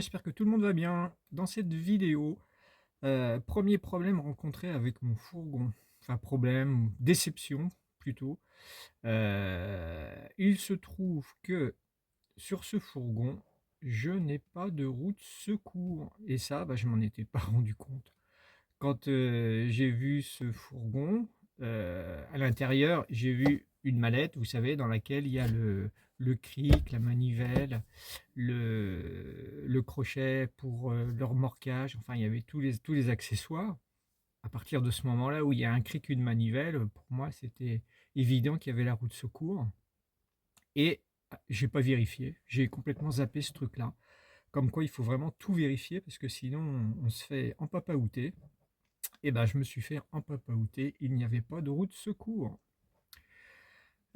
j'espère que tout le monde va bien. Dans cette vidéo, premier problème rencontré avec mon fourgon, enfin problème ou déception plutôt. Il se trouve que sur ce fourgon, je n'ai pas de roue de secours et ça, je m'en étais pas rendu compte. Quand, j'ai vu ce fourgon, à l'intérieur, j'ai vu une mallette, vous savez, dans laquelle il y a le cric, la manivelle, le crochet pour, le remorquage, enfin, il y avait tous les accessoires. À partir de ce moment-là où il y a un cric, une manivelle, pour moi, c'était évident qu'il y avait la roue de secours et j'ai pas vérifié. J'ai complètement zappé ce truc-là. Comme quoi, il faut vraiment tout vérifier parce que sinon on se fait empapaouter. Et je me suis fait empapaouter, il n'y avait pas de roue de secours.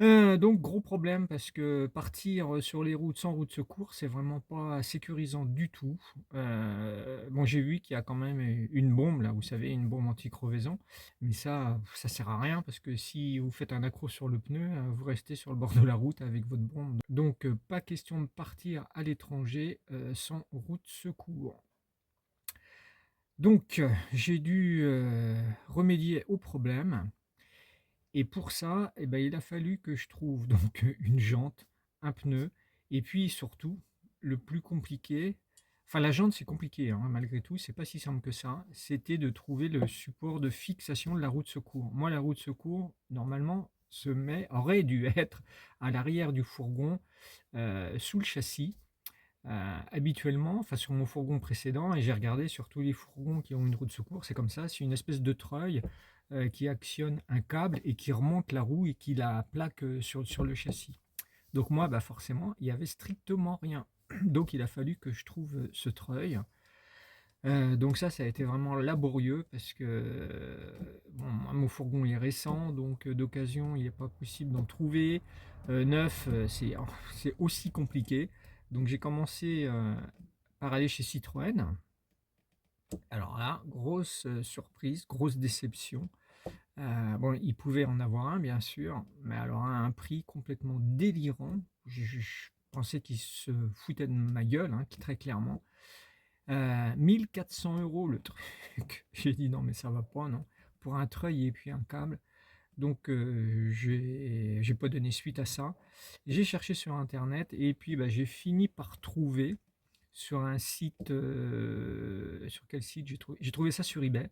Donc gros problème parce que partir, sur les routes sans roue de secours, c'est vraiment pas sécurisant du tout. Bon, j'ai vu qu'il y a quand même une bombe là, vous savez, une bombe anti-crevaison, mais ça sert à rien parce que si vous faites un accroc sur le pneu, vous restez sur le bord de la route avec votre bombe. Donc pas question de partir à l'étranger, sans roue de secours. Donc, j'ai dû, remédier au problème et pour ça, il a fallu que je trouve donc une jante, un pneu et puis surtout, le plus compliqué, enfin la jante c'est compliqué, hein, malgré tout, c'est pas si simple que ça, c'était de trouver le support de fixation de la roue de secours. Moi, la roue de secours, normalement, aurait dû être à l'arrière du fourgon, sous le châssis. Habituellement, enfin sur mon fourgon précédent, et j'ai regardé sur tous les fourgons qui ont une roue de secours, c'est comme ça, c'est une espèce de treuil qui actionne un câble et qui remonte la roue et qui la plaque sur le châssis. Donc moi, forcément, il y avait strictement rien. Donc il a fallu que je trouve ce treuil. Donc ça a été vraiment laborieux parce que bon, moi, mon fourgon est récent, donc d'occasion, il n'est pas possible d'en trouver. Neuf, c'est aussi compliqué. Donc j'ai commencé par aller chez Citroën. Alors là, grosse surprise, grosse déception. Bon, ils pouvaient en avoir un, bien sûr, mais alors à un prix complètement délirant. Je pensais qu'ils se foutaient de ma gueule, hein, très clairement. 1 400 € le truc. J'ai dit: «Non mais ça va pas, non». Pour un treuil et puis un câble. Donc j'ai pas donné suite à ça. J'ai cherché sur internet et puis, j'ai fini par trouver sur un site, sur quel site j'ai trouvé ça sur eBay,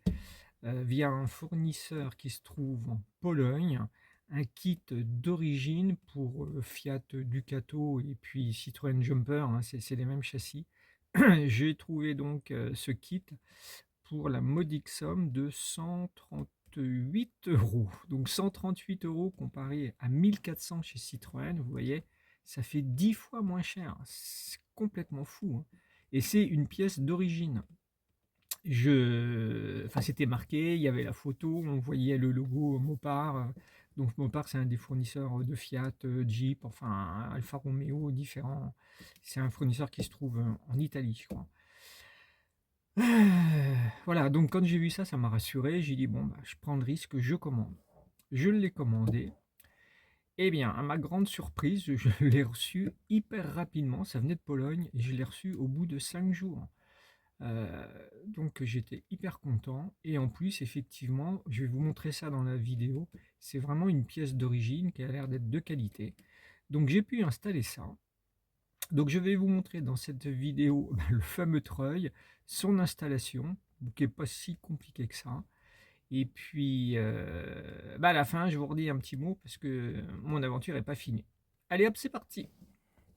via un fournisseur qui se trouve en Pologne, un kit d'origine pour, Fiat Ducato et puis Citroën Jumper, hein, c'est les mêmes châssis. J'ai trouvé donc ce kit pour la modique somme de 138 €. Donc 138 € comparé à 1 400 chez Citroën, vous voyez, ça fait 10 fois moins cher. C'est complètement fou, hein. Et c'est une pièce d'origine. Enfin, c'était marqué, il y avait la photo, on voyait le logo Mopar. Donc Mopar, c'est un des fournisseurs de Fiat, Jeep, enfin Alfa Romeo, différents. C'est un fournisseur qui se trouve en Italie, je crois. Voilà, donc quand j'ai vu ça, ça m'a rassuré. J'ai dit, bon, je prends le risque, je commande. Je l'ai commandé. Eh bien, à ma grande surprise, je l'ai reçu hyper rapidement. Ça venait de Pologne et je l'ai reçu au bout de 5 jours. Donc j'étais hyper content et en plus effectivement, je vais vous montrer ça dans la vidéo, c'est vraiment une pièce d'origine qui a l'air d'être de qualité. Donc j'ai pu installer ça. Donc je vais vous montrer dans cette vidéo le fameux treuil, son installation, qui est pas si compliqué que ça. Et puis à la fin, je vous redis un petit mot parce que mon aventure est pas finie. Allez hop, c'est parti.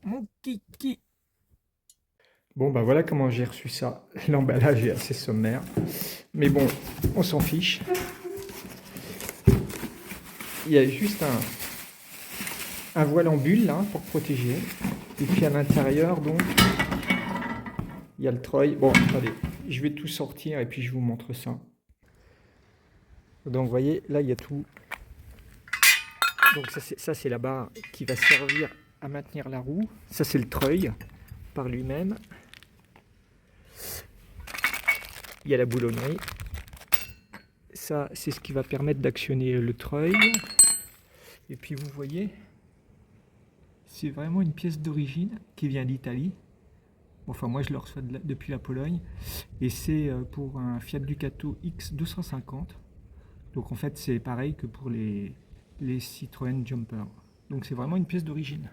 Mon kiki. Bon, voilà comment j'ai reçu ça. L'emballage est assez sommaire. Mais bon, on s'en fiche. Il y a juste un voile en bulle là pour protéger. Et puis à l'intérieur, donc, il y a le treuil. Bon, attendez, je vais tout sortir et puis je vous montre ça. Donc, vous voyez, là, il y a tout. Donc, ça c'est la barre qui va servir à maintenir la roue. Ça, c'est le treuil par lui-même. Il y a la boulonnerie. Ça, c'est ce qui va permettre d'actionner le treuil. Et puis, vous voyez, c'est vraiment une pièce d'origine qui vient d'Italie. Enfin, moi, je le reçois depuis la Pologne. Et c'est pour un Fiat Ducato X250. Donc, en fait, c'est pareil que pour les Citroën Jumper. Donc, c'est vraiment une pièce d'origine.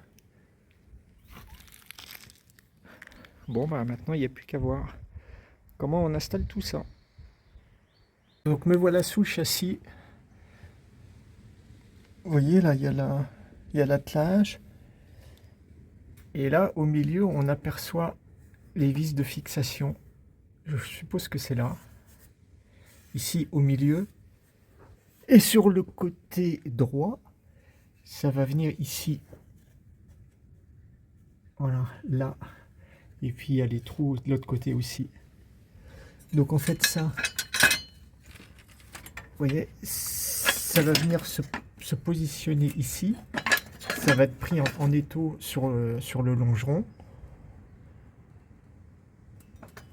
Bon, bah maintenant, il n'y a plus qu'à voir comment on installe tout ça. Donc, me voilà sous le châssis. Vous voyez, là, il y a l'attelage. Et là, au milieu, on aperçoit les vis de fixation. Je suppose que c'est là. Ici, au milieu. Et sur le côté droit, ça va venir ici. Voilà, là. Et puis, il y a les trous de l'autre côté aussi. Donc, en fait, ça, vous voyez, ça va venir se positionner ici. Ça va être pris en étau sur le longeron.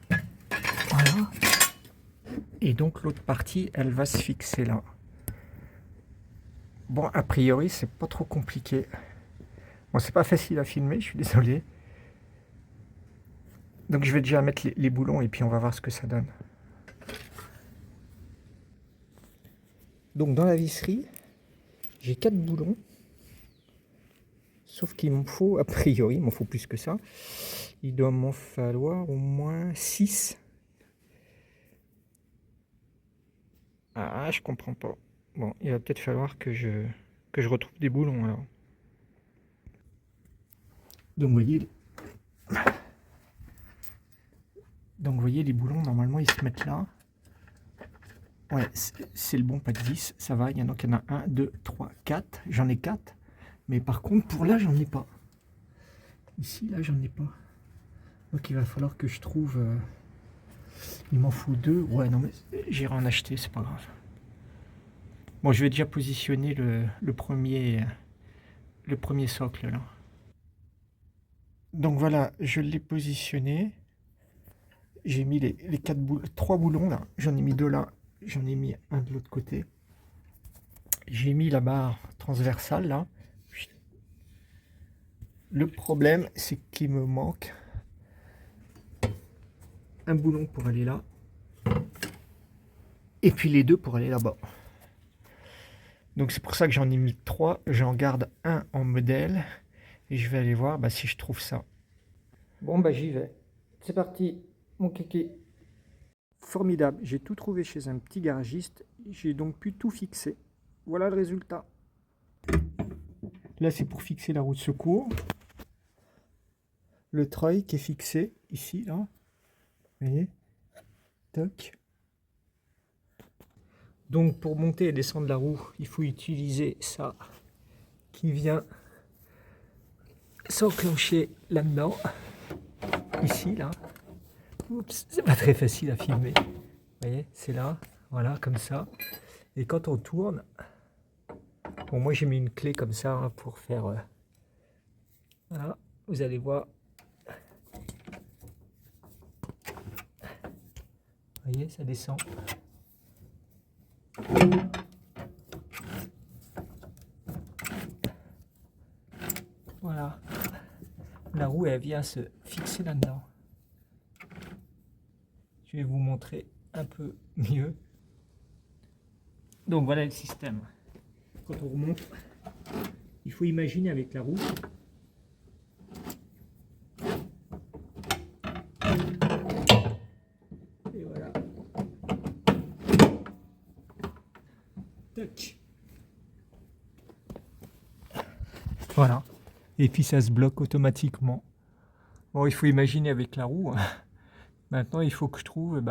Voilà. Et donc l'autre partie, elle va se fixer là. Bon, a priori, c'est pas trop compliqué. Bon, c'est pas facile à filmer, je suis désolé. Donc je vais déjà mettre les boulons et puis on va voir ce que ça donne. Donc dans la visserie, j'ai 4 boulons. Sauf qu'il m'en faut, a priori, il m'en faut plus que ça. Il doit m'en falloir au moins 6. Ah, je comprends pas. Bon, il va peut-être falloir que je retrouve des boulons alors. Donc vous voyez, les boulons, normalement, ils se mettent là. Ouais, c'est le bon pack 10, ça va. Il y en a 1, 2, 3, 4. J'en ai 4. Mais par contre, pour là, j'en ai pas. Ici, là, j'en ai pas. Donc il va falloir que je trouve... il m'en faut 2. Ouais, non, mais j'irai en acheter, c'est pas grave. Bon, je vais déjà positionner le premier socle, là. Donc voilà, je l'ai positionné. J'ai mis les 3 boulons, là. J'en ai mis 2 là. J'en ai mis un de l'autre côté. J'ai mis la barre transversale, là. Le problème, c'est qu'il me manque un boulon pour aller là. Et puis les 2 pour aller là-bas. Donc c'est pour ça que j'en ai mis 3. J'en garde un en modèle. Et je vais aller voir si je trouve ça. Bon, j'y vais. C'est parti, mon kiki. Formidable. J'ai tout trouvé chez un petit garagiste. J'ai donc pu tout fixer. Voilà le résultat. Là, c'est pour fixer la roue de secours. Le treuil qui est fixé ici, là. Vous voyez? Toc. Donc, pour monter et descendre la roue, il faut utiliser ça qui vient s'enclencher là-dedans. Ici, là. Oups, c'est pas très facile à filmer. Vous voyez, c'est là. Voilà, comme ça. Et quand on tourne... Bon, moi, j'ai mis une clé comme ça pour faire... voilà, vous allez voir. Vous voyez, ça descend. Voilà. La roue, elle vient se fixer là-dedans. Je vais vous montrer un peu mieux. Donc voilà le système. Quand on remonte, il faut imaginer avec la roue. Et voilà. Tac. Voilà. Et puis ça se bloque automatiquement. Bon, il faut imaginer avec la roue. Maintenant, il faut que je trouve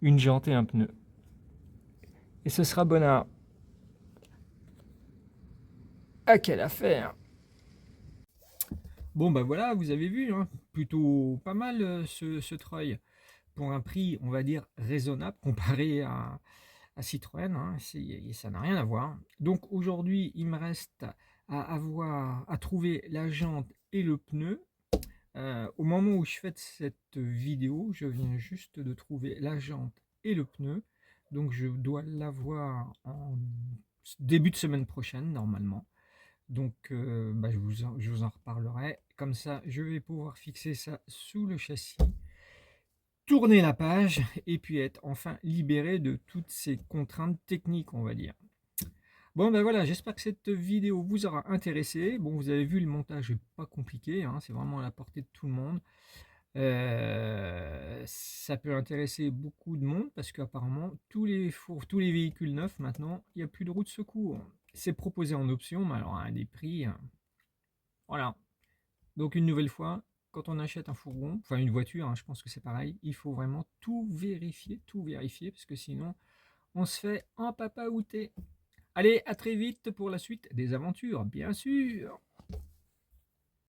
une jante et un pneu. Et ce sera bonnard. Ah, quelle affaire! Bon, voilà, vous avez vu, hein, plutôt pas mal ce treuil. Pour un prix, on va dire, raisonnable comparé à Citroën, hein, ça n'a rien à voir. Donc aujourd'hui, il me reste à trouver la jante et le pneu. Au moment où je fais cette vidéo, je viens juste de trouver la jante et le pneu. Donc je dois l'avoir en début de semaine prochaine, normalement. Donc, bah, je vous en reparlerai. Comme ça, je vais pouvoir fixer ça sous le châssis, tourner la page et puis être enfin libéré de toutes ces contraintes techniques, on va dire. Bon, ben voilà, j'espère que cette vidéo vous aura intéressé. Bon, vous avez vu, le montage est pas compliqué, hein, c'est vraiment à la portée de tout le monde. Ça peut intéresser beaucoup de monde parce qu'apparemment tous les véhicules neufs maintenant, il y a plus de roue de secours. C'est proposé en option, mais alors à des prix, voilà. Donc une nouvelle fois, quand on achète un fourgon, enfin une voiture, hein, je pense que c'est pareil, il faut vraiment tout vérifier parce que sinon on se fait empapaouter. Allez, à très vite pour la suite des aventures, bien sûr!